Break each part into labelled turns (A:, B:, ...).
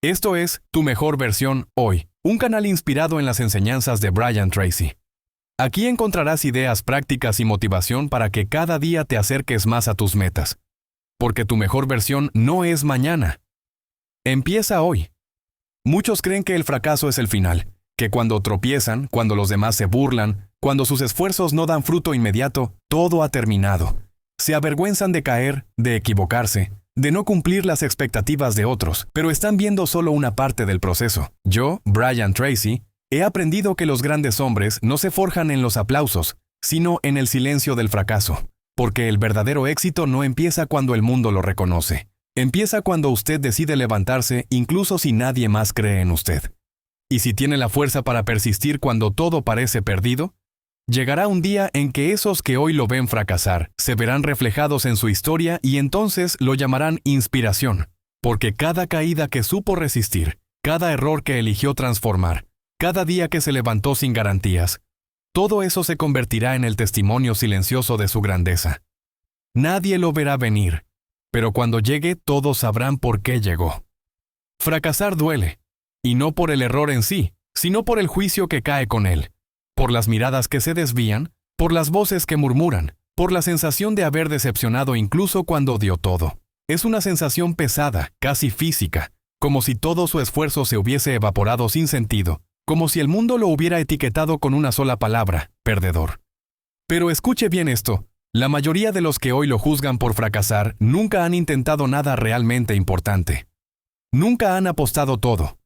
A: Esto es Tu Mejor Versión Hoy, un canal inspirado en las enseñanzas de Brian Tracy. Aquí encontrarás ideas prácticas y motivación para que cada día te acerques más a tus metas. Porque tu mejor versión no es mañana. Empieza hoy. Muchos creen que el fracaso es el final, que cuando tropiezan, cuando los demás se burlan, cuando sus esfuerzos no dan fruto inmediato, todo ha terminado. Se avergüenzan de caer, de equivocarse, de no cumplir las expectativas de otros, pero están viendo solo una parte del proceso. Yo, Brian Tracy, he aprendido que los grandes hombres no se forjan en los aplausos, sino en el silencio del fracaso, porque el verdadero éxito no empieza cuando el mundo lo reconoce. Empieza cuando usted decide levantarse incluso si nadie más cree en usted. Y si tiene la fuerza para persistir cuando todo parece perdido, llegará un día en que esos que hoy lo ven fracasar se verán reflejados en su historia y entonces lo llamarán inspiración, porque cada caída que supo resistir, cada error que eligió transformar, cada día que se levantó sin garantías, todo eso se convertirá en el testimonio silencioso de su grandeza. Nadie lo verá venir, pero cuando llegue todos sabrán por qué llegó. Fracasar duele, y no por el error en sí, sino por el juicio que cae con él. Por las miradas que se desvían, por las voces que murmuran, por la sensación de haber decepcionado incluso cuando dio todo. Es una sensación pesada, casi física, como si todo su esfuerzo se hubiese evaporado sin sentido, como si el mundo lo hubiera etiquetado con una sola palabra, perdedor. Pero escuche bien esto, la mayoría de los que hoy lo juzgan por fracasar nunca han intentado nada realmente importante. Nunca han apostado todo.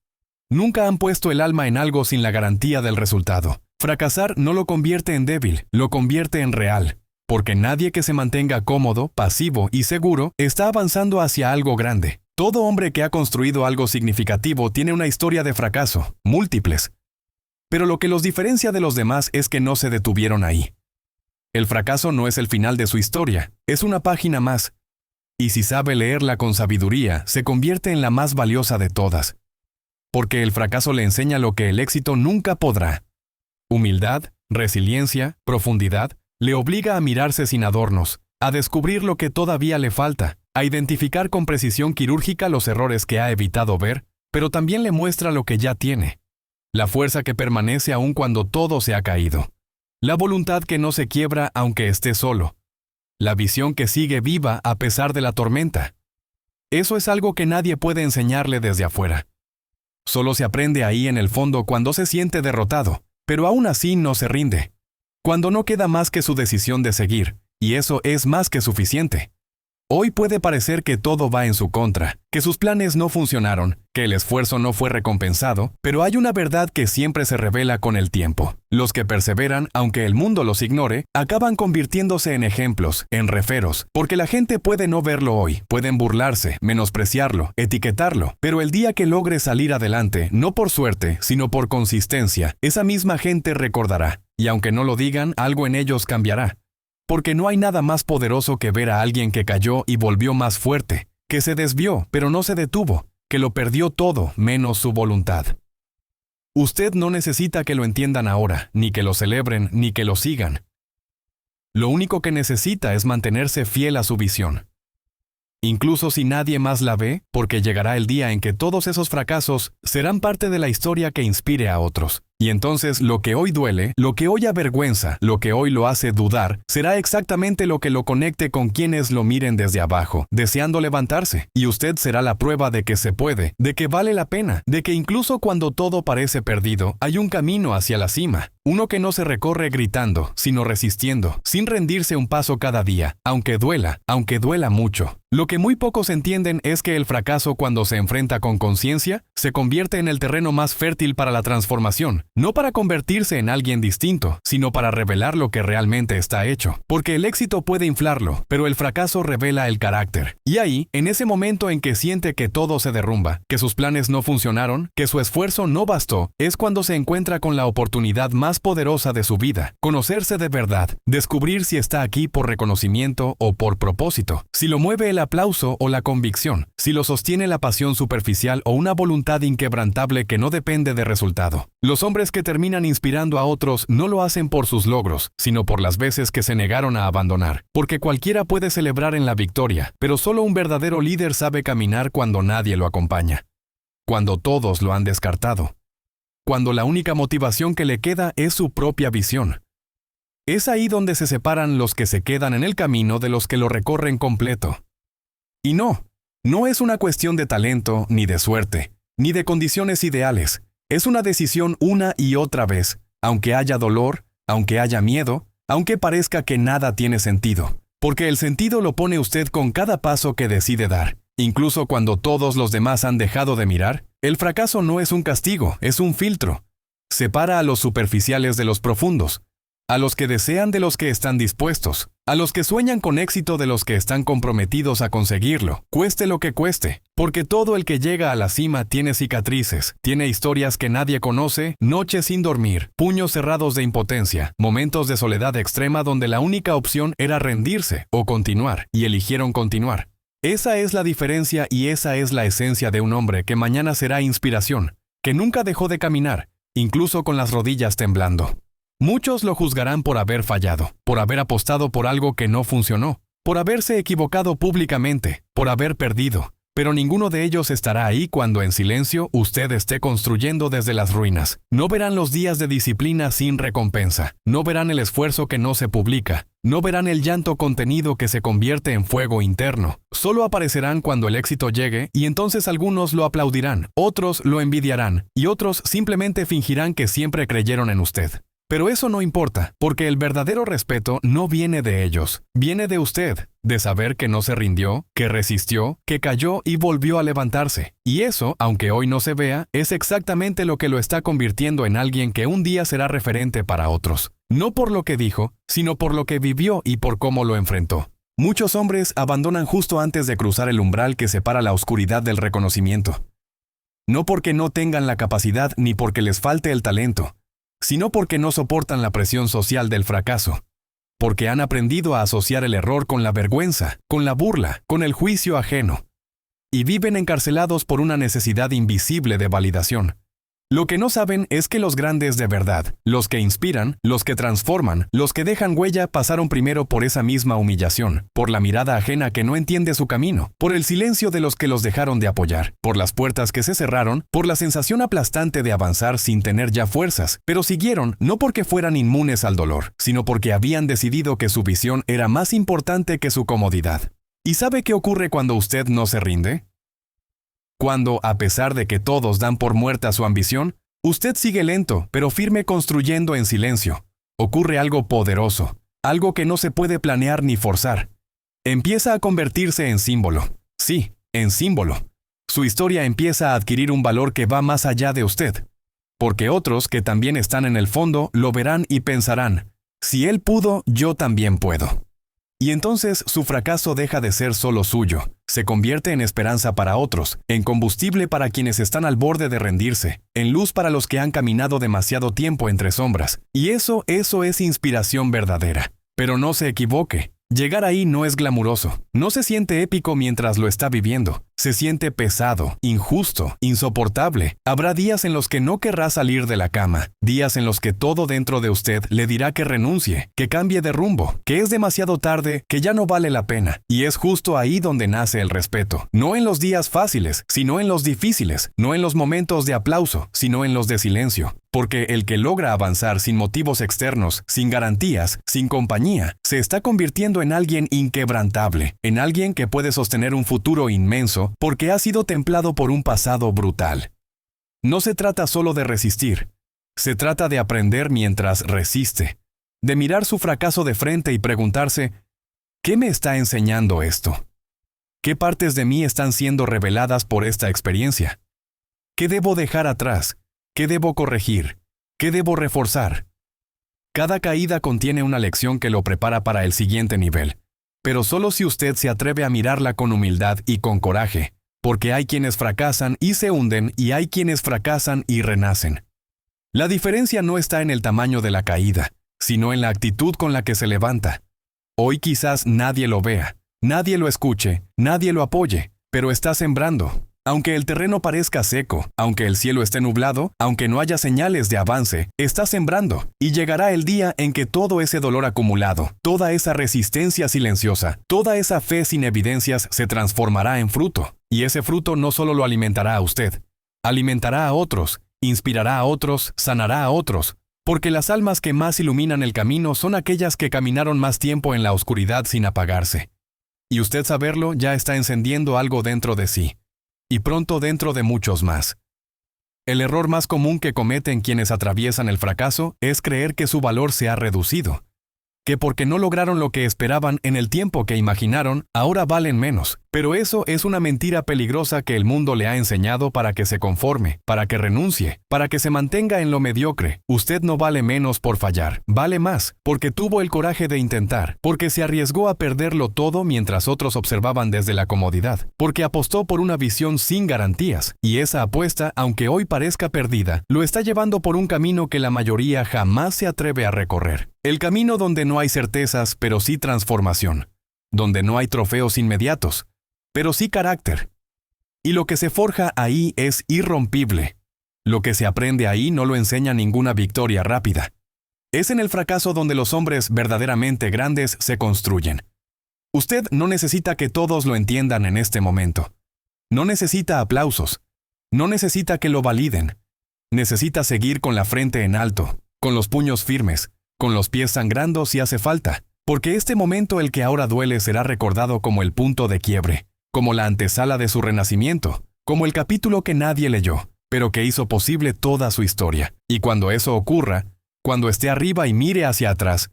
A: Nunca han puesto el alma en algo sin la garantía del resultado. Fracasar no lo convierte en débil, lo convierte en real, porque nadie que se mantenga cómodo, pasivo y seguro está avanzando hacia algo grande. Todo hombre que ha construido algo significativo tiene una historia de fracaso, múltiples. Pero lo que los diferencia de los demás es que no se detuvieron ahí. El fracaso no es el final de su historia, es una página más. Y si sabe leerla con sabiduría, se convierte en la más valiosa de todas. Porque el fracaso le enseña lo que el éxito nunca podrá. Humildad, resiliencia, profundidad, le obliga a mirarse sin adornos, a descubrir lo que todavía le falta, a identificar con precisión quirúrgica los errores que ha evitado ver, pero también le muestra lo que ya tiene. La fuerza que permanece aun cuando todo se ha caído. La voluntad que no se quiebra aunque esté solo. La visión que sigue viva a pesar de la tormenta. Eso es algo que nadie puede enseñarle desde afuera. Solo se aprende ahí en el fondo cuando se siente derrotado. Pero aún así no se rinde. Cuando no queda más que su decisión de seguir, y eso es más que suficiente. Hoy puede parecer que todo va en su contra, que sus planes no funcionaron, que el esfuerzo no fue recompensado, pero hay una verdad que siempre se revela con el tiempo. Los que perseveran, aunque el mundo los ignore, acaban convirtiéndose en ejemplos, en referos, porque la gente puede no verlo hoy, pueden burlarse, menospreciarlo, etiquetarlo, pero el día que logre salir adelante, no por suerte, sino por consistencia, esa misma gente recordará, y aunque no lo digan, algo en ellos cambiará. Porque no hay nada más poderoso que ver a alguien que cayó y volvió más fuerte, que se desvió, pero no se detuvo, que lo perdió todo, menos su voluntad. Usted no necesita que lo entiendan ahora, ni que lo celebren, ni que lo sigan. Lo único que necesita es mantenerse fiel a su visión. Incluso si nadie más la ve, porque llegará el día en que todos esos fracasos serán parte de la historia que inspire a otros. Y entonces lo que hoy duele, lo que hoy avergüenza, lo que hoy lo hace dudar, será exactamente lo que lo conecte con quienes lo miren desde abajo, deseando levantarse. Y usted será la prueba de que se puede, de que vale la pena, de que incluso cuando todo parece perdido, hay un camino hacia la cima. Uno que no se recorre gritando, sino resistiendo, sin rendirse un paso cada día, aunque duela mucho. Lo que muy pocos entienden es que el fracaso, cuando se enfrenta con conciencia, se convierte en el terreno más fértil para la transformación, no para convertirse en alguien distinto, sino para revelar lo que realmente está hecho. Porque el éxito puede inflarlo, pero el fracaso revela el carácter. Y ahí, en ese momento en que siente que todo se derrumba, que sus planes no funcionaron, que su esfuerzo no bastó, es cuando se encuentra con la oportunidad más poderosa de su vida, conocerse de verdad, descubrir si está aquí por reconocimiento o por propósito, si lo mueve el aplauso o la convicción, si lo sostiene la pasión superficial o una voluntad inquebrantable que no depende de resultado. Los hombres que terminan inspirando a otros no lo hacen por sus logros, sino por las veces que se negaron a abandonar, porque cualquiera puede celebrar en la victoria, pero solo un verdadero líder sabe caminar cuando nadie lo acompaña. cuando todos lo han descartado, cuando la única motivación que le queda es su propia visión. Es ahí donde se separan los que se quedan en el camino de los que lo recorren completo. Y no es una cuestión de talento, ni de suerte, ni de condiciones ideales. Es una decisión una y otra vez, aunque haya dolor, aunque haya miedo, aunque parezca que nada tiene sentido. Porque el sentido lo pone usted con cada paso que decide dar. Incluso cuando todos los demás han dejado de mirar, el fracaso no es un castigo, es un filtro. Separa a los superficiales de los profundos, a los que desean de los que están dispuestos, a los que sueñan con éxito de los que están comprometidos a conseguirlo, cueste lo que cueste, porque todo el que llega a la cima tiene cicatrices, tiene historias que nadie conoce, noches sin dormir, puños cerrados de impotencia, momentos de soledad extrema donde la única opción era rendirse o continuar, y eligieron continuar. Esa es la diferencia y esa es la esencia de un hombre que mañana será inspiración, que nunca dejó de caminar, incluso con las rodillas temblando. Muchos lo juzgarán por haber fallado, por haber apostado por algo que no funcionó, por haberse equivocado públicamente, por haber perdido, pero ninguno de ellos estará ahí cuando en silencio usted esté construyendo desde las ruinas. No verán los días de disciplina sin recompensa, no verán el esfuerzo que no se publica, no verán el llanto contenido que se convierte en fuego interno. Solo aparecerán cuando el éxito llegue y entonces algunos lo aplaudirán, otros lo envidiarán y otros simplemente fingirán que siempre creyeron en usted. Pero eso no importa, porque el verdadero respeto no viene de ellos, viene de usted, de saber que no se rindió, que resistió, que cayó y volvió a levantarse. Y eso, aunque hoy no se vea, es exactamente lo que lo está convirtiendo en alguien que un día será referente para otros. No por lo que dijo, sino por lo que vivió y por cómo lo enfrentó. Muchos hombres abandonan justo antes de cruzar el umbral que separa la oscuridad del reconocimiento. No porque no tengan la capacidad ni porque les falte el talento, sino porque no soportan la presión social del fracaso, porque han aprendido a asociar el error con la vergüenza, con la burla, con el juicio ajeno, y viven encarcelados por una necesidad invisible de validación. Lo que no saben es que los grandes de verdad, los que inspiran, los que transforman, los que dejan huella pasaron primero por esa misma humillación, por la mirada ajena que no entiende su camino, por el silencio de los que los dejaron de apoyar, por las puertas que se cerraron, por la sensación aplastante de avanzar sin tener ya fuerzas, pero siguieron no porque fueran inmunes al dolor, sino porque habían decidido que su visión era más importante que su comodidad. ¿Y sabe qué ocurre cuando usted no se rinde? Cuando, a pesar de que todos dan por muerta su ambición, usted sigue lento, pero firme construyendo en silencio. Ocurre algo poderoso, algo que no se puede planear ni forzar. Empieza a convertirse en símbolo. Sí, en símbolo. Su historia empieza a adquirir un valor que va más allá de usted. Porque otros que también están en el fondo lo verán y pensarán, si él pudo, yo también puedo. Y entonces su fracaso deja de ser solo suyo, se convierte en esperanza para otros, en combustible para quienes están al borde de rendirse, en luz para los que han caminado demasiado tiempo entre sombras. Y eso es inspiración verdadera. Pero no se equivoque, llegar ahí no es glamuroso, no se siente épico mientras lo está viviendo. Se siente pesado, injusto, insoportable. Habrá días en los que no querrá salir de la cama, días en los que todo dentro de usted le dirá que renuncie, que cambie de rumbo, que es demasiado tarde, que ya no vale la pena. Y es justo ahí donde nace el respeto. No en los días fáciles, sino en los difíciles, no en los momentos de aplauso, sino en los de silencio. Porque el que logra avanzar sin motivos externos, sin garantías, sin compañía, se está convirtiendo en alguien inquebrantable, en alguien que puede sostener un futuro inmenso porque ha sido templado por un pasado brutal. No se trata solo de resistir, se trata de aprender mientras resiste, de mirar su fracaso de frente y preguntarse, ¿qué me está enseñando esto? ¿Qué partes de mí están siendo reveladas por esta experiencia? ¿Qué debo dejar atrás? ¿Qué debo corregir? ¿Qué debo reforzar? Cada caída contiene una lección que lo prepara para el siguiente nivel. Pero solo si usted se atreve a mirarla con humildad y con coraje, porque hay quienes fracasan y se hunden y hay quienes fracasan y renacen. La diferencia no está en el tamaño de la caída, sino en la actitud con la que se levanta. Hoy quizás nadie lo vea, nadie lo escuche, nadie lo apoye, pero está sembrando. Aunque el terreno parezca seco, aunque el cielo esté nublado, aunque no haya señales de avance, está sembrando. Y llegará el día en que todo ese dolor acumulado, toda esa resistencia silenciosa, toda esa fe sin evidencias se transformará en fruto. Y ese fruto no solo lo alimentará a usted, Alimentará a otros, inspirará a otros, sanará a otros, porque las almas que más iluminan el camino son aquellas que caminaron más tiempo en la oscuridad sin apagarse. Y usted saberlo ya está encendiendo algo dentro de sí, y pronto dentro de muchos más. El error más común que cometen quienes atraviesan el fracaso es creer que su valor se ha reducido, que porque no lograron lo que esperaban en el tiempo que imaginaron, ahora valen menos. Pero eso es una mentira peligrosa que el mundo le ha enseñado para que se conforme, para que renuncie, para que se mantenga en lo mediocre. Usted no vale menos por fallar, vale más, porque tuvo el coraje de intentar, porque se arriesgó a perderlo todo mientras otros observaban desde la comodidad, porque apostó por una visión sin garantías, y esa apuesta, aunque hoy parezca perdida, lo está llevando por un camino que la mayoría jamás se atreve a recorrer. El camino donde no hay certezas, pero sí transformación, donde no hay trofeos inmediatos, pero sí carácter. Y lo que se forja ahí es irrompible. Lo que se aprende ahí no lo enseña ninguna victoria rápida. Es en el fracaso donde los hombres verdaderamente grandes se construyen. Usted no necesita que todos lo entiendan en este momento. No necesita aplausos. No necesita que lo validen. Necesita seguir con la frente en alto, con los puños firmes, con los pies sangrando si hace falta, porque este momento el que ahora duele será recordado como el punto de quiebre, como la antesala de su renacimiento, como el capítulo que nadie leyó, pero que hizo posible toda su historia. Y cuando eso ocurra, cuando esté arriba y mire hacia atrás,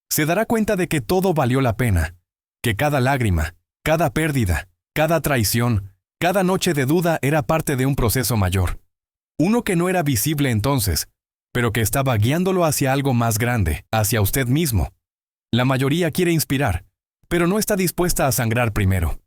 A: se dará cuenta de que todo valió la pena, que cada lágrima, cada pérdida, cada traición, cada noche de duda era parte de un proceso mayor. Uno que no era visible entonces, pero que estaba guiándolo hacia algo más grande, hacia usted mismo. La mayoría quiere inspirar, pero no está dispuesta a sangrar primero.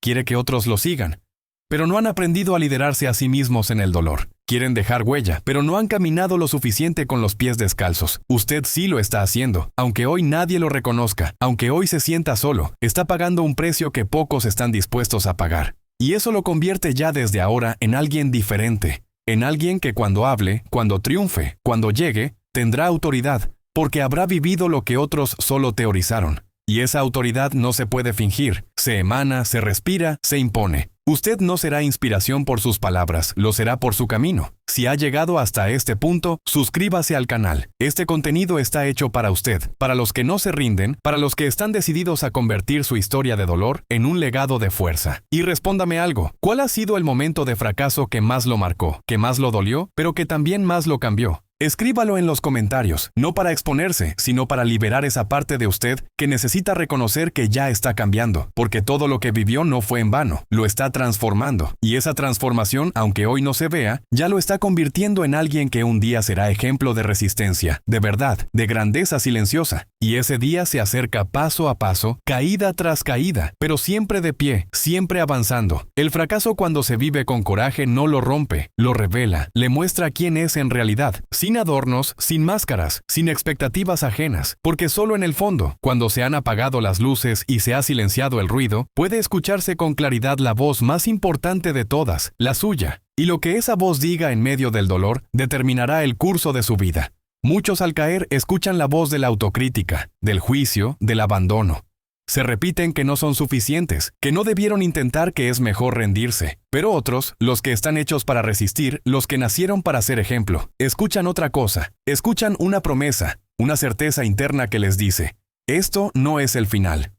A: Quiere que otros lo sigan, pero no han aprendido a liderarse a sí mismos en el dolor. Quieren dejar huella, pero no han caminado lo suficiente con los pies descalzos. Usted sí lo está haciendo, aunque hoy nadie lo reconozca, aunque hoy se sienta solo, está pagando un precio que pocos están dispuestos a pagar. Y eso lo convierte ya desde ahora en alguien diferente, en alguien que cuando hable, cuando triunfe, cuando llegue, tendrá autoridad, porque habrá vivido lo que otros solo teorizaron. Y esa autoridad no se puede fingir, se emana, se respira, se impone. Usted no será inspiración por sus palabras, lo será por su camino. Si ha llegado hasta este punto, suscríbase al canal. Este contenido está hecho para usted, para los que no se rinden, para los que están decididos a convertir su historia de dolor en un legado de fuerza. Y respóndame algo, ¿cuál ha sido el momento de fracaso que más lo marcó, que más lo dolió, pero que también más lo cambió? Escríbalo en los comentarios, no para exponerse, sino para liberar esa parte de usted que necesita reconocer que ya está cambiando, porque todo lo que vivió no fue en vano, lo está transformando, y esa transformación, aunque hoy no se vea, ya lo está convirtiendo en alguien que un día será ejemplo de resistencia, de verdad, de grandeza silenciosa, y ese día se acerca paso a paso, caída tras caída, pero siempre de pie, siempre avanzando. El fracaso cuando se vive con coraje no lo rompe, lo revela, le muestra quién es en realidad, sin adornos, sin máscaras, sin expectativas ajenas, porque solo en el fondo, cuando se han apagado las luces y se ha silenciado el ruido, puede escucharse con claridad la voz más importante de todas, la suya, y lo que esa voz diga en medio del dolor determinará el curso de su vida. Muchos al caer escuchan la voz de la autocrítica, del juicio, del abandono. Se repiten que no son suficientes, que no debieron intentar, que es mejor rendirse. Pero otros, los que están hechos para resistir, los que nacieron para ser ejemplo, escuchan otra cosa, escuchan una promesa, una certeza interna que les dice, esto no es el final.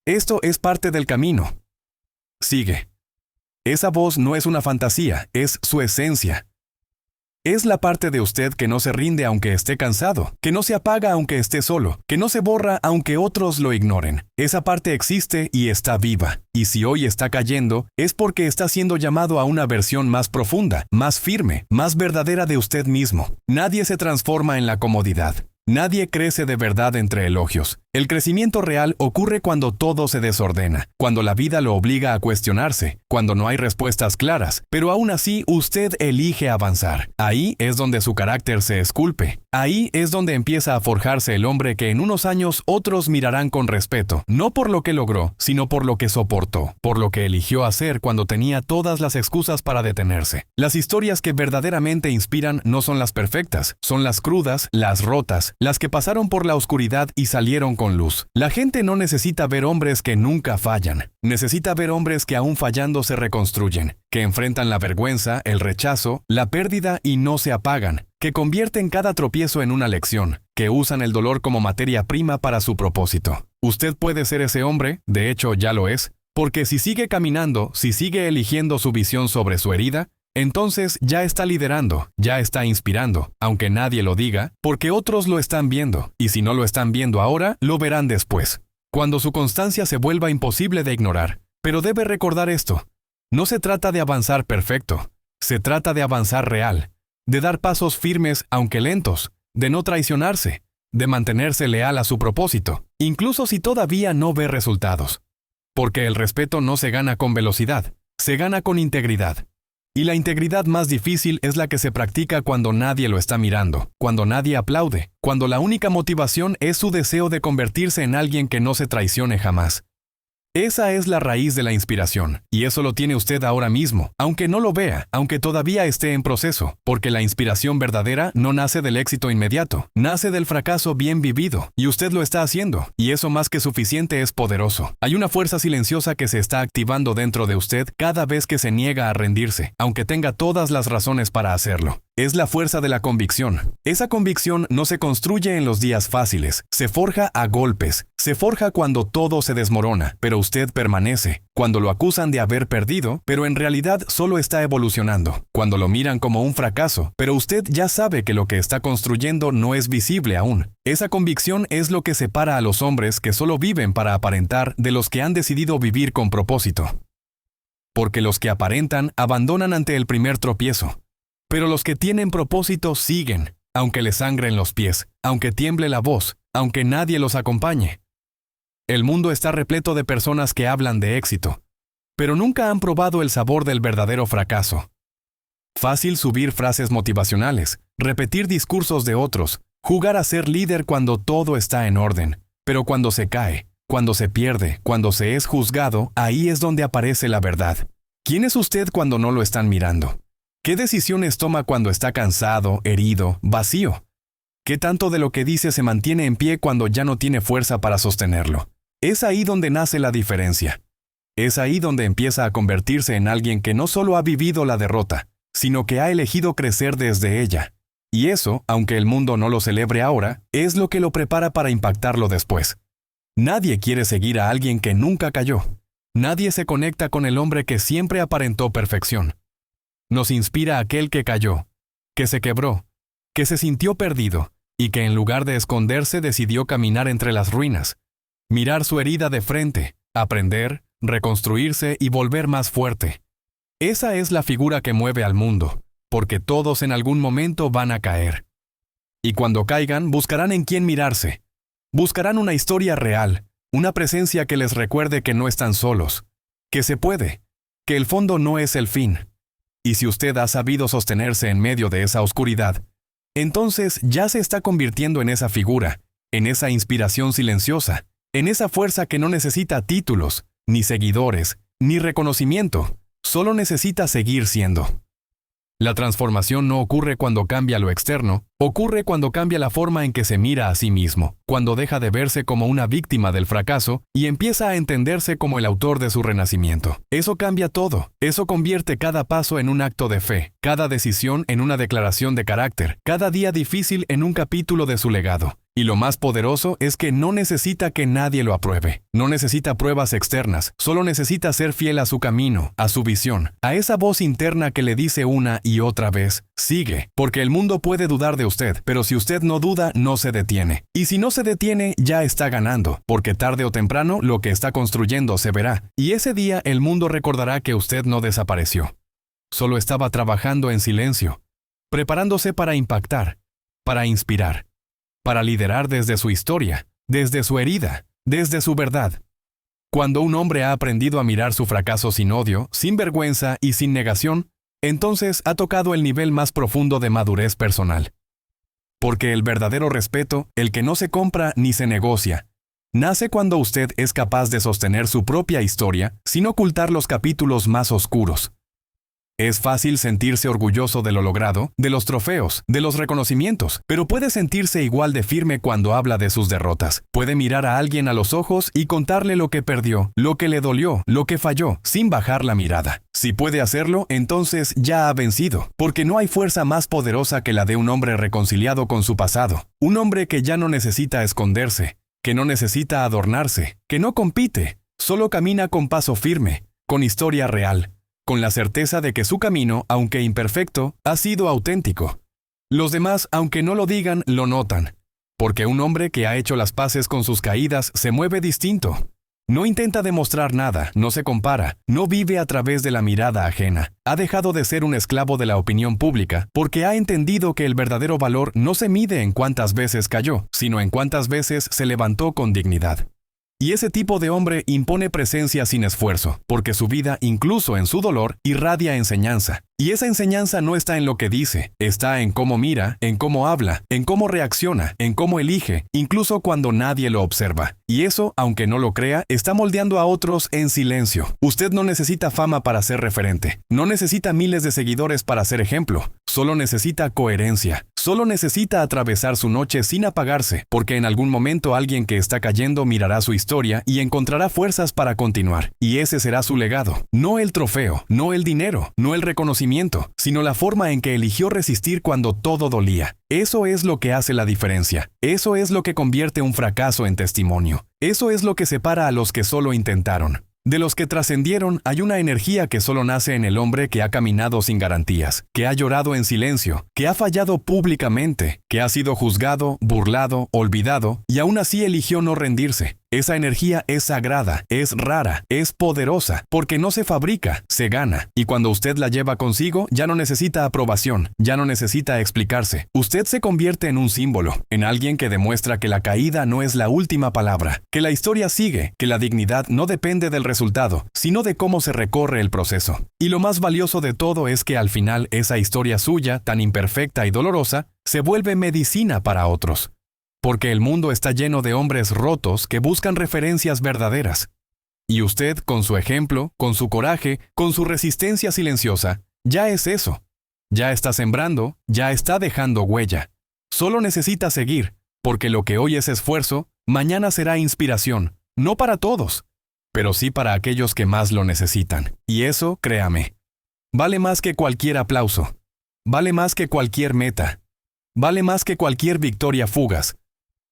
A: Esto es parte del camino. Sigue. Esa voz no es una fantasía, es su esencia. Es la parte de usted que no se rinde aunque esté cansado, que no se apaga aunque esté solo, que no se borra aunque otros lo ignoren. Esa parte existe y está viva. Y si hoy está cayendo, es porque está siendo llamado a una versión más profunda, más firme, más verdadera de usted mismo. Nadie se transforma en la comodidad. Nadie crece de verdad entre elogios. El crecimiento real ocurre cuando todo se desordena, cuando la vida lo obliga a cuestionarse, cuando no hay respuestas claras, pero aún así usted elige avanzar. Ahí es donde su carácter se esculpe. Ahí es donde empieza a forjarse el hombre que en unos años otros mirarán con respeto, no por lo que logró, sino por lo que soportó, por lo que eligió hacer cuando tenía todas las excusas para detenerse. Las historias que verdaderamente inspiran no son las perfectas, son las crudas, las rotas, las que pasaron por la oscuridad y salieron con con luz. La gente no necesita ver hombres que nunca fallan. Necesita ver hombres que aún fallando se reconstruyen, que enfrentan la vergüenza, el rechazo, la pérdida y no se apagan, que convierten cada tropiezo en una lección, que usan el dolor como materia prima para su propósito. Usted puede ser ese hombre, de hecho ya lo es, porque si sigue caminando, si sigue eligiendo su visión sobre su herida, entonces ya está liderando, ya está inspirando, aunque nadie lo diga, porque otros lo están viendo, y si no lo están viendo ahora, lo verán después, cuando su constancia se vuelva imposible de ignorar. Pero debe recordar esto: no se trata de avanzar perfecto, se trata de avanzar real, de dar pasos firmes aunque lentos, de no traicionarse, de mantenerse leal a su propósito, incluso si todavía no ve resultados. Porque el respeto no se gana con velocidad, se gana con integridad. Y la integridad más difícil es la que se practica cuando nadie lo está mirando, cuando nadie aplaude, cuando la única motivación es su deseo de convertirse en alguien que no se traicione jamás. Esa es la raíz de la inspiración, y eso lo tiene usted ahora mismo, aunque no lo vea, aunque todavía esté en proceso, porque la inspiración verdadera no nace del éxito inmediato, nace del fracaso bien vivido, y usted lo está haciendo, y eso más que suficiente es poderoso. Hay una fuerza silenciosa que se está activando dentro de usted cada vez que se niega a rendirse, aunque tenga todas las razones para hacerlo. Es la fuerza de la convicción. Esa convicción no se construye en los días fáciles, se forja a golpes, se forja cuando todo se desmorona, pero usted permanece, cuando lo acusan de haber perdido, pero en realidad solo está evolucionando, cuando lo miran como un fracaso, pero usted ya sabe que lo que está construyendo no es visible aún. Esa convicción es lo que separa a los hombres que solo viven para aparentar de los que han decidido vivir con propósito. Porque los que aparentan abandonan ante el primer tropiezo. Pero los que tienen propósito siguen, aunque les sangren los pies, aunque tiemble la voz, aunque nadie los acompañe. El mundo está repleto de personas que hablan de éxito, pero nunca han probado el sabor del verdadero fracaso. Fácil subir frases motivacionales, repetir discursos de otros, jugar a ser líder cuando todo está en orden, pero cuando se cae, cuando se pierde, cuando se es juzgado, ahí es donde aparece la verdad. ¿Quién es usted cuando no lo están mirando? ¿Qué decisiones toma cuando está cansado, herido, vacío? ¿Qué tanto de lo que dice se mantiene en pie cuando ya no tiene fuerza para sostenerlo? Es ahí donde nace la diferencia. Es ahí donde empieza a convertirse en alguien que no solo ha vivido la derrota, sino que ha elegido crecer desde ella. Y eso, aunque el mundo no lo celebre ahora, es lo que lo prepara para impactarlo después. Nadie quiere seguir a alguien que nunca cayó. Nadie se conecta con el hombre que siempre aparentó perfección. Nos inspira aquel que cayó, que se quebró, que se sintió perdido y que en lugar de esconderse decidió caminar entre las ruinas, mirar su herida de frente, aprender, reconstruirse y volver más fuerte. Esa es la figura que mueve al mundo, porque todos en algún momento van a caer. Y cuando caigan, buscarán en quién mirarse. Buscarán una historia real, una presencia que les recuerde que no están solos, que se puede, que el fondo no es el fin. Y si usted ha sabido sostenerse en medio de esa oscuridad, entonces ya se está convirtiendo en esa figura, en esa inspiración silenciosa, en esa fuerza que no necesita títulos, ni seguidores, ni reconocimiento, solo necesita seguir siendo. La transformación no ocurre cuando cambia lo externo, ocurre cuando cambia la forma en que se mira a sí mismo, cuando deja de verse como una víctima del fracaso y empieza a entenderse como el autor de su renacimiento. Eso cambia todo, eso convierte cada paso en un acto de fe, cada decisión en una declaración de carácter, cada día difícil en un capítulo de su legado. Y lo más poderoso es que no necesita que nadie lo apruebe, no necesita pruebas externas, solo necesita ser fiel a su camino, a su visión, a esa voz interna que le dice una y otra vez, sigue, porque el mundo puede dudar de usted, pero si usted no duda, no se detiene. Y si no se detiene, ya está ganando, porque tarde o temprano lo que está construyendo se verá, y ese día el mundo recordará que usted no desapareció. Solo estaba trabajando en silencio, preparándose para impactar, para inspirar, para liderar desde su historia, desde su herida, desde su verdad. Cuando un hombre ha aprendido a mirar su fracaso sin odio, sin vergüenza y sin negación, entonces ha tocado el nivel más profundo de madurez personal. Porque el verdadero respeto, el que no se compra ni se negocia, nace cuando usted es capaz de sostener su propia historia sin ocultar los capítulos más oscuros. Es fácil sentirse orgulloso de lo logrado, de los trofeos, de los reconocimientos, pero puede sentirse igual de firme cuando habla de sus derrotas. Puede mirar a alguien a los ojos y contarle lo que perdió, lo que le dolió, lo que falló, sin bajar la mirada. Si puede hacerlo, entonces ya ha vencido, porque no hay fuerza más poderosa que la de un hombre reconciliado con su pasado, un hombre que ya no necesita esconderse, que no necesita adornarse, que no compite, solo camina con paso firme, con historia real, con la certeza de que su camino, aunque imperfecto, ha sido auténtico. Los demás, aunque no lo digan, lo notan, porque un hombre que ha hecho las paces con sus caídas se mueve distinto. No intenta demostrar nada, no se compara, no vive a través de la mirada ajena. Ha dejado de ser un esclavo de la opinión pública porque ha entendido que el verdadero valor no se mide en cuántas veces cayó, sino en cuántas veces se levantó con dignidad. Y ese tipo de hombre impone presencia sin esfuerzo, porque su vida, incluso en su dolor, irradia enseñanza. Y esa enseñanza no está en lo que dice, está en cómo mira, en cómo habla, en cómo reacciona, en cómo elige, incluso cuando nadie lo observa. Y eso, aunque no lo crea, está moldeando a otros en silencio. Usted no necesita fama para ser referente, no necesita miles de seguidores para ser ejemplo, solo necesita coherencia, solo necesita atravesar su noche sin apagarse, porque en algún momento alguien que está cayendo mirará su historia y encontrará fuerzas para continuar. Y ese será su legado, no el trofeo, no el dinero, no el reconocimiento, sino la forma en que eligió resistir cuando todo dolía. Eso es lo que hace la diferencia. Eso es lo que convierte un fracaso en testimonio. Eso es lo que separa a los que solo intentaron. De los que trascendieron hay una energía que solo nace en el hombre que ha caminado sin garantías, que ha llorado en silencio, que ha fallado públicamente, que ha sido juzgado, burlado, olvidado, y aún así eligió no rendirse. Esa energía es sagrada, es rara, es poderosa, porque no se fabrica, se gana. Y cuando usted la lleva consigo, ya no necesita aprobación, ya no necesita explicarse. Usted se convierte en un símbolo, en alguien que demuestra que la caída no es la última palabra, que la historia sigue, que la dignidad no depende del resultado, sino de cómo se recorre el proceso. Y lo más valioso de todo es que al final esa historia suya, tan imperfecta y dolorosa, se vuelve medicina para otros. Porque el mundo está lleno de hombres rotos que buscan referencias verdaderas. Y usted, con su ejemplo, con su coraje, con su resistencia silenciosa, ya es eso. Ya está sembrando, ya está dejando huella. Solo necesita seguir, porque lo que hoy es esfuerzo, mañana será inspiración, no para todos, pero sí para aquellos que más lo necesitan. Y eso, créame, vale más que cualquier aplauso, vale más que cualquier meta, vale más que cualquier victoria fugaz.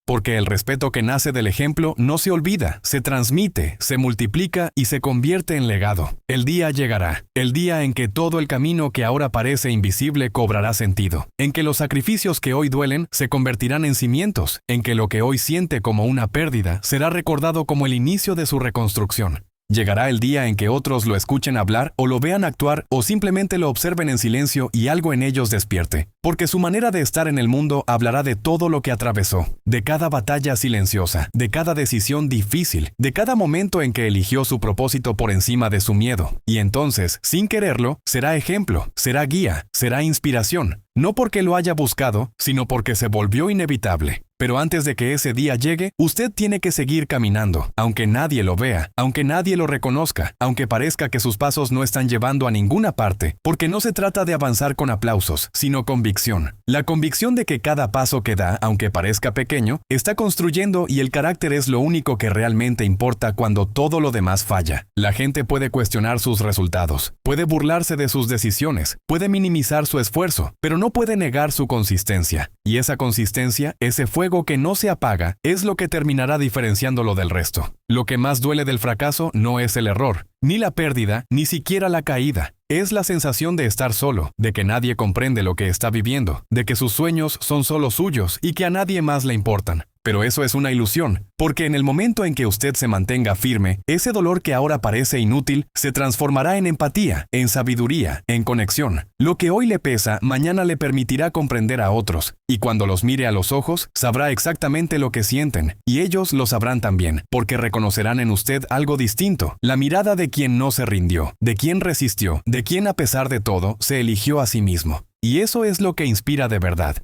A: Porque el respeto que nace del ejemplo no se olvida, se transmite, se multiplica y se convierte en legado. El día llegará, el día en que todo el camino que ahora parece invisible cobrará sentido, en que los sacrificios que hoy duelen se convertirán en cimientos, en que lo que hoy siente como una pérdida será recordado como el inicio de su reconstrucción. Llegará el día en que otros lo escuchen hablar o lo vean actuar o simplemente lo observen en silencio y algo en ellos despierte, porque su manera de estar en el mundo hablará de todo lo que atravesó, de cada batalla silenciosa, de cada decisión difícil, de cada momento en que eligió su propósito por encima de su miedo, y entonces, sin quererlo, será ejemplo, será guía, será inspiración, no porque lo haya buscado, sino porque se volvió inevitable. Pero antes de que ese día llegue, usted tiene que seguir caminando, aunque nadie lo vea, aunque nadie lo reconozca, aunque parezca que sus pasos no están llevando a ninguna parte, porque no se trata de avanzar con aplausos, sino convicción. La convicción de que cada paso que da, aunque parezca pequeño, está construyendo y el carácter es lo único que realmente importa cuando todo lo demás falla. La gente puede cuestionar sus resultados, puede burlarse de sus decisiones, puede minimizar su esfuerzo, pero no puede negar su consistencia. Y esa consistencia, ese fuego que no se apaga, es lo que terminará diferenciándolo del resto. Lo que más duele del fracaso no es el error, ni la pérdida, ni siquiera la caída. Es la sensación de estar solo, de que nadie comprende lo que está viviendo, de que sus sueños son solo suyos y que a nadie más le importan. Pero eso es una ilusión, porque en el momento en que usted se mantenga firme, ese dolor que ahora parece inútil se transformará en empatía, en sabiduría, en conexión. Lo que hoy le pesa, mañana le permitirá comprender a otros, y cuando los mire a los ojos, sabrá exactamente lo que sienten, y ellos lo sabrán también, porque reconocerán en usted algo distinto, la mirada de quien no se rindió, de quien resistió, de quien a pesar de todo, se eligió a sí mismo. Y eso es lo que inspira de verdad.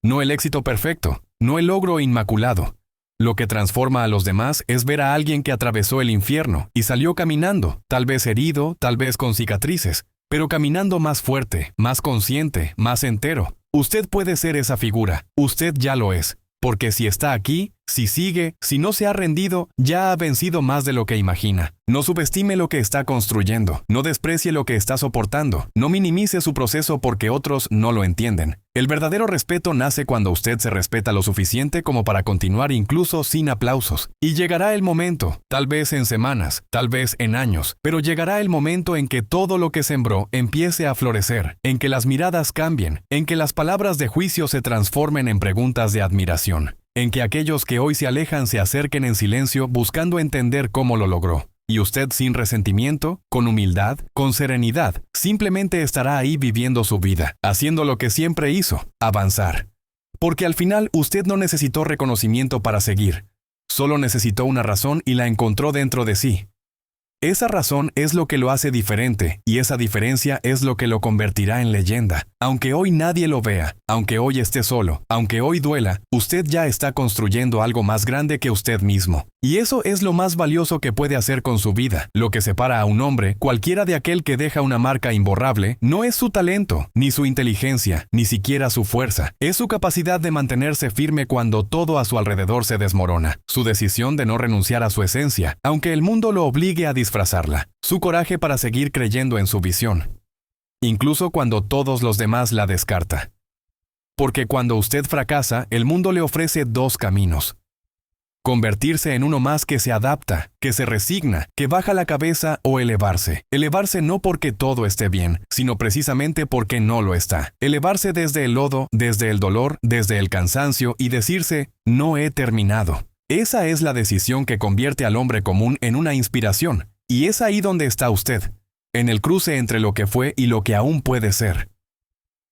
A: No el éxito perfecto, no el logro inmaculado. Lo que transforma a los demás es ver a alguien que atravesó el infierno y salió caminando, tal vez herido, tal vez con cicatrices, pero caminando más fuerte, más consciente, más entero. Usted puede ser esa figura, usted ya lo es. Porque si está aquí, si sigue, si no se ha rendido, ya ha vencido más de lo que imagina. No subestime lo que está construyendo, no desprecie lo que está soportando, no minimice su proceso porque otros no lo entienden. El verdadero respeto nace cuando usted se respeta lo suficiente como para continuar incluso sin aplausos. Y llegará el momento, tal vez en semanas, tal vez en años, pero llegará el momento en que todo lo que sembró empiece a florecer, en que las miradas cambien, en que las palabras de juicio se transformen en preguntas de admiración, en que aquellos que hoy se alejan se acerquen en silencio buscando entender cómo lo logró. Y usted sin resentimiento, con humildad, con serenidad, simplemente estará ahí viviendo su vida, haciendo lo que siempre hizo, avanzar. Porque al final usted no necesitó reconocimiento para seguir, solo necesitó una razón y la encontró dentro de sí. Esa razón es lo que lo hace diferente, y esa diferencia es lo que lo convertirá en leyenda. Aunque hoy nadie lo vea, aunque hoy esté solo, aunque hoy duela, usted ya está construyendo algo más grande que usted mismo. Y eso es lo más valioso que puede hacer con su vida. Lo que separa a un hombre, cualquiera de aquel que deja una marca imborrable, no es su talento, ni su inteligencia, ni siquiera su fuerza. Es su capacidad de mantenerse firme cuando todo a su alrededor se desmorona. Su decisión de no renunciar a su esencia, aunque el mundo lo obligue a disfrazarla. Su coraje para seguir creyendo en su visión, incluso cuando todos los demás la descarta. Porque cuando usted fracasa, el mundo le ofrece dos caminos. Convertirse en uno más que se adapta, que se resigna, que baja la cabeza o elevarse. Elevarse no porque todo esté bien, sino precisamente porque no lo está. Elevarse desde el lodo, desde el dolor, desde el cansancio y decirse, no he terminado. Esa es la decisión que convierte al hombre común en una inspiración. Y es ahí donde está usted, en el cruce entre lo que fue y lo que aún puede ser.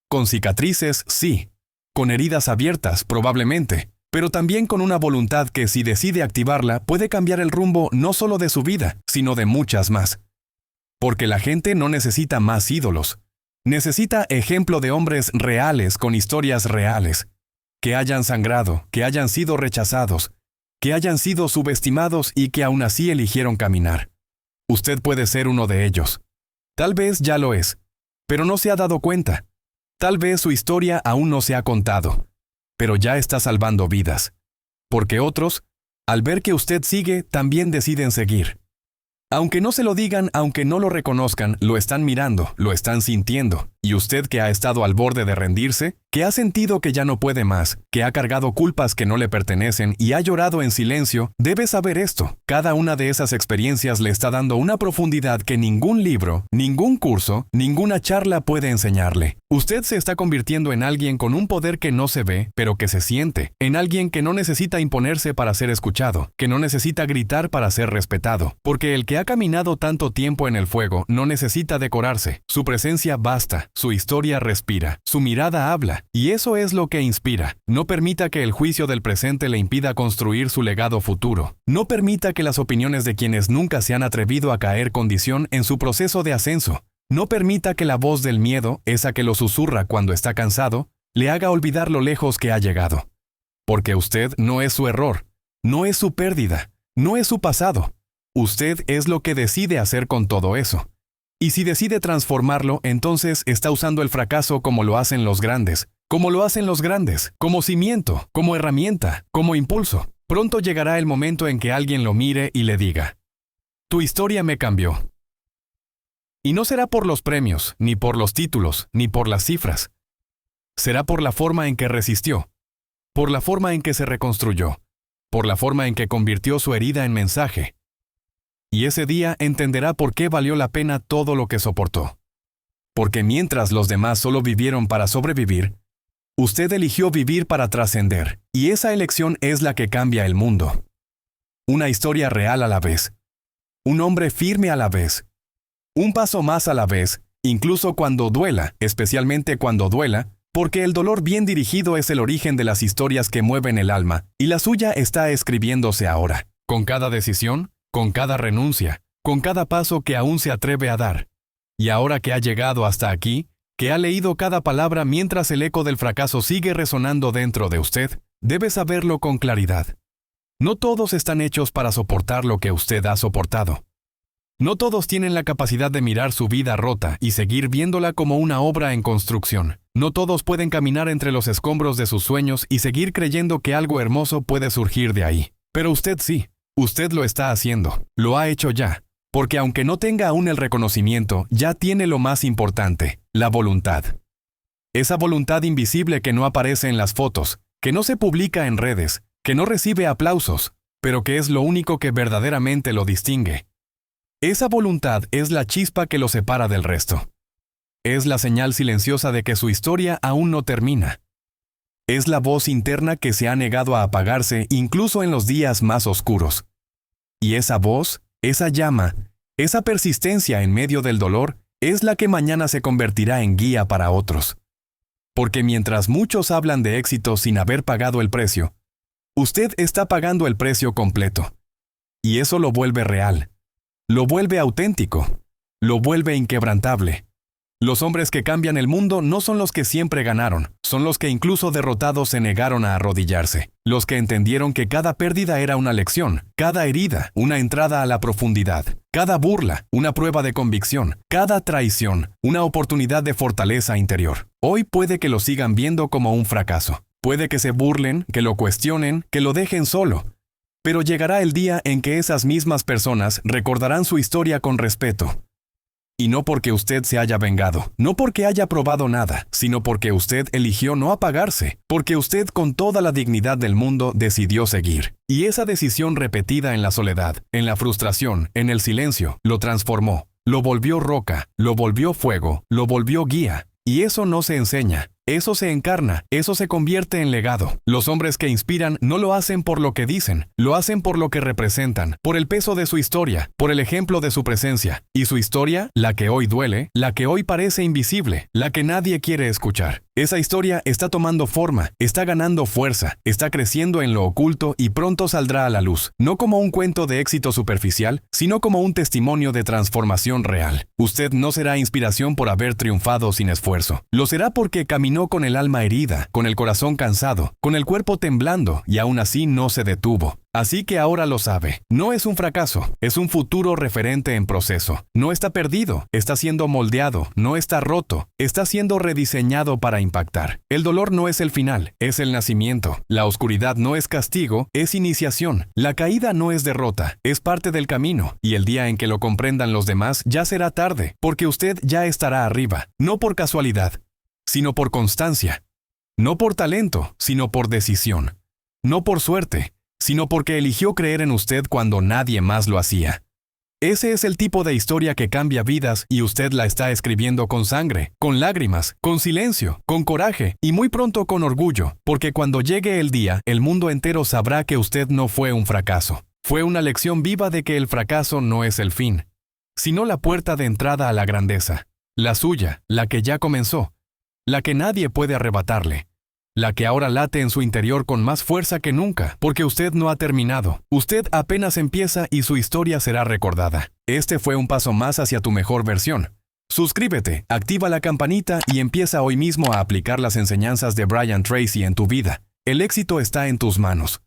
A: Con cicatrices, sí. Con heridas abiertas, probablemente. Pero también con una voluntad que si decide activarla puede cambiar el rumbo no solo de su vida, sino de muchas más. Porque la gente no necesita más ídolos. Necesita ejemplo de hombres reales con historias reales. Que hayan sangrado, que hayan sido rechazados, que hayan sido subestimados y que aún así eligieron caminar. Usted puede ser uno de ellos. Tal vez ya lo es, pero no se ha dado cuenta. Tal vez su historia aún no se ha contado, pero ya está salvando vidas. Porque otros, al ver que usted sigue, también deciden seguir. Aunque no se lo digan, aunque no lo reconozcan, lo están mirando, lo están sintiendo. Y usted que ha estado al borde de rendirse, que ha sentido que ya no puede más, que ha cargado culpas que no le pertenecen y ha llorado en silencio, debe saber esto. Cada una de esas experiencias le está dando una profundidad que ningún libro, ningún curso, ninguna charla puede enseñarle. Usted se está convirtiendo en alguien con un poder que no se ve, pero que se siente. En alguien que no necesita imponerse para ser escuchado, que no necesita gritar para ser respetado. Porque el que ha caminado tanto tiempo en el fuego no necesita decorarse. Su presencia basta. Su historia respira, su mirada habla, y eso es lo que inspira. No permita que el juicio del presente le impida construir su legado futuro. No permita que las opiniones de quienes nunca se han atrevido a caer condición en su proceso de ascenso. No permita que la voz del miedo, esa que lo susurra cuando está cansado, le haga olvidar lo lejos que ha llegado. Porque usted no es su error, no es su pérdida, no es su pasado. Usted es lo que decide hacer con todo eso. Y si decide transformarlo, entonces está usando el fracaso como lo hacen los grandes, como cimiento, como herramienta, como impulso. Pronto llegará el momento en que alguien lo mire y le diga, tu historia me cambió. Y no será por los premios, ni por los títulos, ni por las cifras. Será por la forma en que resistió, por la forma en que se reconstruyó, por la forma en que convirtió su herida en mensaje. Y ese día entenderá por qué valió la pena todo lo que soportó. Porque mientras los demás solo vivieron para sobrevivir, usted eligió vivir para trascender, y esa elección es la que cambia el mundo. Una historia real a la vez. Un hombre firme a la vez. Un paso más a la vez, incluso cuando duela, especialmente cuando duela, porque el dolor bien dirigido es el origen de las historias que mueven el alma, y la suya está escribiéndose ahora, con cada decisión, con cada renuncia, con cada paso que aún se atreve a dar. Y ahora que ha llegado hasta aquí, que ha leído cada palabra mientras el eco del fracaso sigue resonando dentro de usted, debe saberlo con claridad. No todos están hechos para soportar lo que usted ha soportado. No todos tienen la capacidad de mirar su vida rota y seguir viéndola como una obra en construcción. No todos pueden caminar entre los escombros de sus sueños y seguir creyendo que algo hermoso puede surgir de ahí. Pero usted sí. Usted lo está haciendo. Lo ha hecho ya. Porque aunque no tenga aún el reconocimiento, ya tiene lo más importante, la voluntad. Esa voluntad invisible que no aparece en las fotos, que no se publica en redes, que no recibe aplausos, pero que es lo único que verdaderamente lo distingue. Esa voluntad es la chispa que lo separa del resto. Es la señal silenciosa de que su historia aún no termina. Es la voz interna que se ha negado a apagarse incluso en los días más oscuros. Y esa voz, esa llama, esa persistencia en medio del dolor, es la que mañana se convertirá en guía para otros. Porque mientras muchos hablan de éxito sin haber pagado el precio, usted está pagando el precio completo. Y eso lo vuelve real. Lo vuelve auténtico, lo vuelve inquebrantable. Los hombres que cambian el mundo no son los que siempre ganaron, son los que incluso derrotados se negaron a arrodillarse, los que entendieron que cada pérdida era una lección, cada herida, una entrada a la profundidad, cada burla, una prueba de convicción, cada traición, una oportunidad de fortaleza interior. Hoy puede que lo sigan viendo como un fracaso, puede que se burlen, que lo cuestionen, que lo dejen solo. Pero llegará el día en que esas mismas personas recordarán su historia con respeto. Y no porque usted se haya vengado, no porque haya probado nada, sino porque usted eligió no apagarse, porque usted con toda la dignidad del mundo decidió seguir. Y esa decisión repetida en la soledad, en la frustración, en el silencio, lo transformó, lo volvió roca, lo volvió fuego, lo volvió guía. Y eso no se enseña. Eso se encarna, eso se convierte en legado. Los hombres que inspiran no lo hacen por lo que dicen, lo hacen por lo que representan, por el peso de su historia, por el ejemplo de su presencia. Y su historia, la que hoy duele, la que hoy parece invisible, la que nadie quiere escuchar. Esa historia está tomando forma, está ganando fuerza, está creciendo en lo oculto y pronto saldrá a la luz, no como un cuento de éxito superficial, sino como un testimonio de transformación real. Usted no será inspiración por haber triunfado sin esfuerzo. Lo será porque caminó con el alma herida, con el corazón cansado, con el cuerpo temblando y aún así no se detuvo. Así que ahora lo sabe. No es un fracaso, es un futuro referente en proceso. No está perdido, está siendo moldeado, no está roto, está siendo rediseñado para impactar. El dolor no es el final, es el nacimiento. La oscuridad no es castigo, es iniciación. La caída no es derrota, es parte del camino. Y el día en que lo comprendan los demás ya será tarde, porque usted ya estará arriba, no por casualidad, sino por constancia. No por talento, sino por decisión. No por suerte, sino porque eligió creer en usted cuando nadie más lo hacía. Ese es el tipo de historia que cambia vidas y usted la está escribiendo con sangre, con lágrimas, con silencio, con coraje y muy pronto con orgullo, porque cuando llegue el día, el mundo entero sabrá que usted no fue un fracaso. Fue una lección viva de que el fracaso no es el fin, sino la puerta de entrada a la grandeza, la suya, la que ya comenzó, la que nadie puede arrebatarle. La que ahora late en su interior con más fuerza que nunca, porque usted no ha terminado. Usted apenas empieza y su historia será recordada. Este fue un paso más hacia tu mejor versión. Suscríbete, activa la campanita y empieza hoy mismo a aplicar las enseñanzas de Brian Tracy en tu vida. El éxito está en tus manos.